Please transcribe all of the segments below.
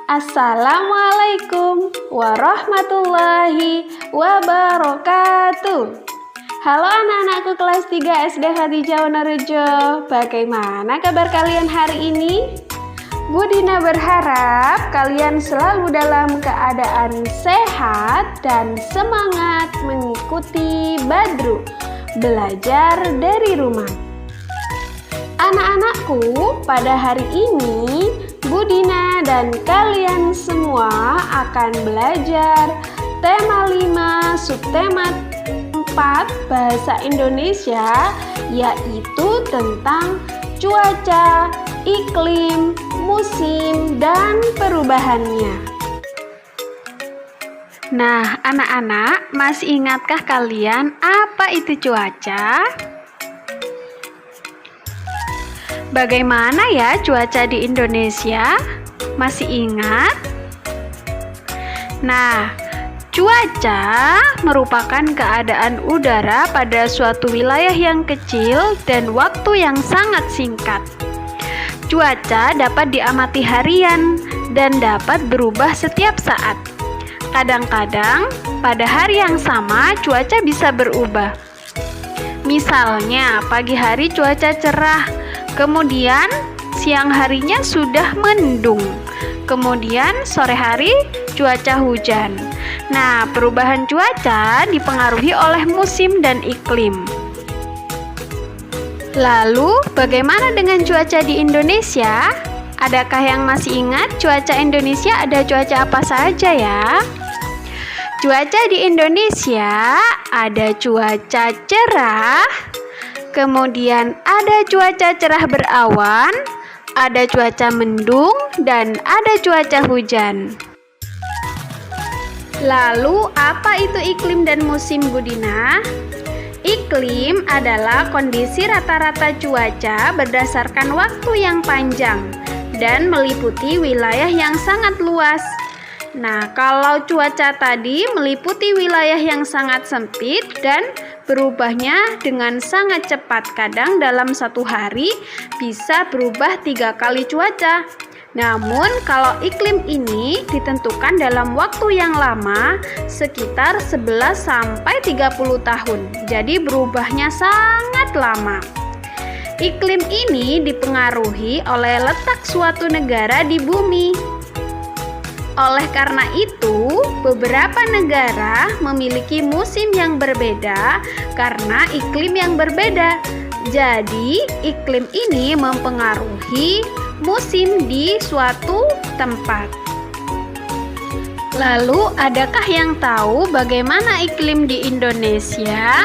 Assalamualaikum warahmatullahi wabarakatuh. Halo anak-anakku kelas 3 SD Khadijah Wonorejo. Bagaimana kabar kalian hari ini? Bu Dina berharap kalian selalu dalam keadaan sehat dan semangat mengikuti Badru belajar dari rumah. Anak-anakku, pada hari ini Bu Dina dan kalian semua akan belajar tema 5 subtema 4 bahasa Indonesia, yaitu tentang cuaca, iklim, musim, dan perubahannya. Nah, anak-anak, masih ingatkah kalian apa itu cuaca? Bagaimana ya cuaca di Indonesia? Masih ingat? Nah, cuaca merupakan keadaan udara pada suatu wilayah yang kecil dan waktu yang sangat singkat. Cuaca dapat diamati harian dan dapat berubah setiap saat. Kadang-kadang, pada hari yang sama cuaca bisa berubah. Misalnya, pagi hari cuaca cerah, kemudian siang harinya sudah mendung, kemudian sore hari cuaca hujan. Nah, perubahan cuaca dipengaruhi oleh musim dan iklim. Lalu, bagaimana dengan cuaca di Indonesia? Adakah yang masih ingat cuaca Indonesia ada cuaca apa saja ya? Cuaca di Indonesia ada cuaca cerah, kemudian ada cuaca cerah berawan, ada cuaca mendung, dan ada cuaca hujan. Lalu, apa itu iklim dan musim, Bu Dina? Iklim adalah kondisi rata-rata cuaca berdasarkan waktu yang panjang dan meliputi wilayah yang sangat luas. Nah, kalau cuaca tadi meliputi wilayah yang sangat sempit dan berubahnya dengan sangat cepat. Kadang dalam satu hari bisa berubah 3 kali cuaca. Namun kalau iklim ini ditentukan dalam waktu yang lama, sekitar 11 sampai 30 tahun. Jadi berubahnya sangat lama. Iklim ini dipengaruhi oleh letak suatu negara di bumi. Oleh karena itu, beberapa negara memiliki musim yang berbeda karena iklim yang berbeda. Jadi, iklim ini mempengaruhi musim di suatu tempat. Lalu, adakah yang tahu bagaimana iklim di Indonesia?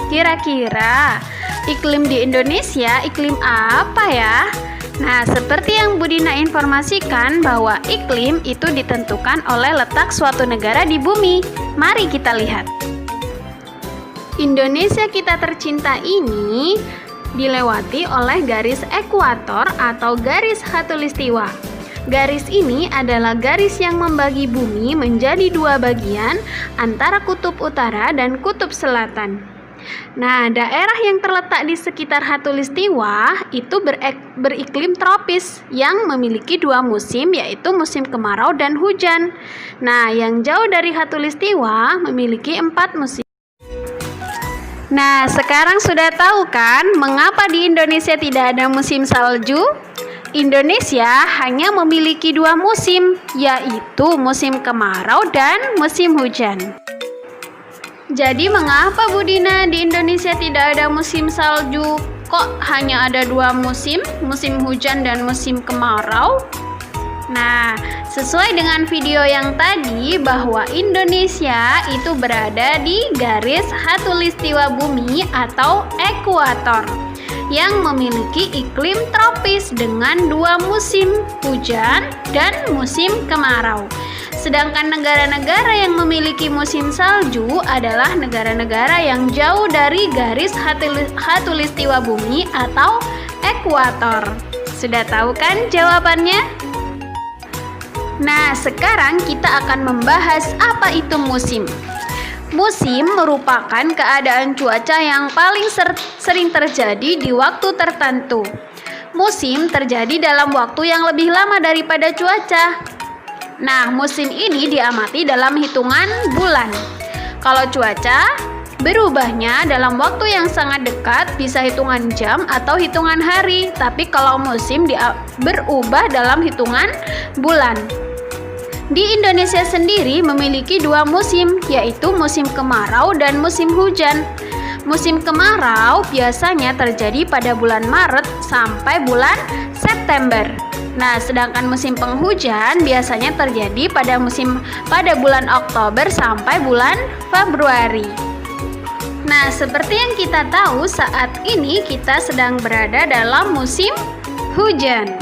Kira-kira, iklim di Indonesia iklim apa ya? Nah, seperti yang Bu Dina informasikan bahwa iklim itu ditentukan oleh letak suatu negara di bumi. Mari kita lihat. Indonesia kita tercinta ini dilewati oleh garis ekuator atau garis khatulistiwa. Garis ini adalah garis yang membagi bumi menjadi 2 bagian antara kutub utara dan kutub selatan. Nah, daerah yang terletak di sekitar khatulistiwa itu beriklim tropis yang memiliki 2 musim, yaitu musim kemarau dan hujan. Nah, yang jauh dari khatulistiwa memiliki 4 musim. Nah, sekarang sudah tahu kan mengapa di Indonesia tidak ada musim salju? Indonesia hanya memiliki 2 musim, yaitu musim kemarau dan musim hujan. Jadi mengapa Bu Dina di Indonesia tidak ada musim salju? Kok hanya ada 2 musim, musim hujan dan musim kemarau? Nah, sesuai dengan video yang tadi bahwa Indonesia itu berada di garis khatulistiwa bumi atau ekuator yang memiliki iklim tropis dengan 2 musim, hujan dan musim kemarau. Sedangkan negara-negara yang memiliki musim salju adalah negara-negara yang jauh dari garis khatulistiwa bumi atau ekuator. Sudah tahu kan jawabannya? Nah, sekarang kita akan membahas apa itu musim. Musim merupakan keadaan cuaca yang paling sering terjadi di waktu tertentu. Musim terjadi dalam waktu yang lebih lama daripada cuaca. Nah, musim ini diamati dalam hitungan bulan. Kalau cuaca, berubahnya dalam waktu yang sangat dekat, bisa hitungan jam atau hitungan hari. Tapi kalau musim berubah dalam hitungan bulan. Di Indonesia sendiri memiliki dua musim, yaitu musim kemarau dan musim hujan. Musim kemarau biasanya terjadi pada bulan Maret sampai bulan September. Nah, sedangkan musim penghujan biasanya terjadi pada bulan Oktober sampai bulan Februari. Nah, seperti yang kita tahu, saat ini kita sedang berada dalam musim hujan.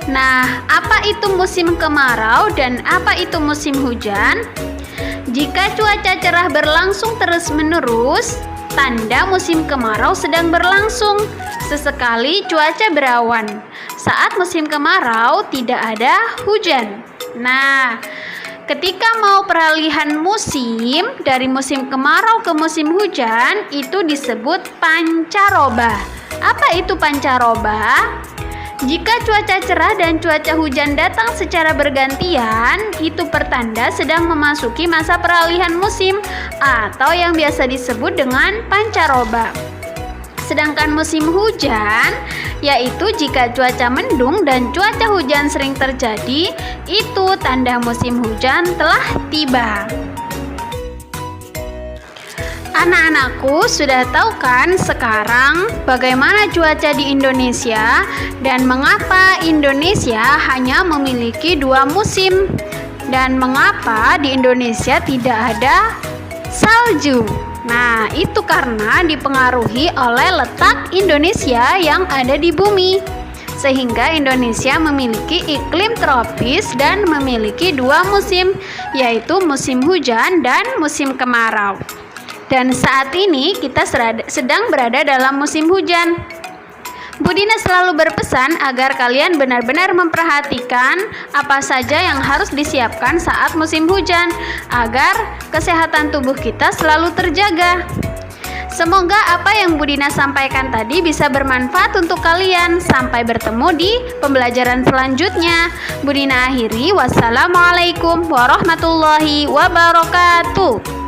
Nah, apa itu musim kemarau dan apa itu musim hujan? Jika cuaca cerah berlangsung terus-menerus, tanda musim kemarau sedang berlangsung. Sesekali cuaca berawan. Saat musim kemarau tidak ada hujan. Nah, ketika mau peralihan musim dari musim kemarau ke musim hujan, itu disebut pancaroba. Apa itu pancaroba? Jika cuaca cerah dan cuaca hujan datang secara bergantian, itu pertanda sedang memasuki masa peralihan musim atau yang biasa disebut dengan pancaroba. Sedangkan musim hujan, yaitu jika cuaca mendung dan cuaca hujan sering terjadi, itu tanda musim hujan telah tiba. Anak-anakku sudah tahu kan sekarang bagaimana cuaca di Indonesia dan mengapa Indonesia hanya memiliki dua musim dan mengapa di Indonesia tidak ada salju. Nah, itu karena dipengaruhi oleh letak Indonesia yang ada di bumi. Sehingga Indonesia memiliki iklim tropis dan memiliki dua musim, yaitu musim hujan dan musim kemarau. Dan saat ini kita sedang berada dalam musim hujan. Bu Dina selalu berpesan agar kalian benar-benar memperhatikan apa saja yang harus disiapkan saat musim hujan, agar kesehatan tubuh kita selalu terjaga. Semoga apa yang Bu Dina sampaikan tadi bisa bermanfaat untuk kalian. Sampai bertemu di pembelajaran selanjutnya. Bu Dina akhiri, wassalamualaikum warahmatullahi wabarakatuh.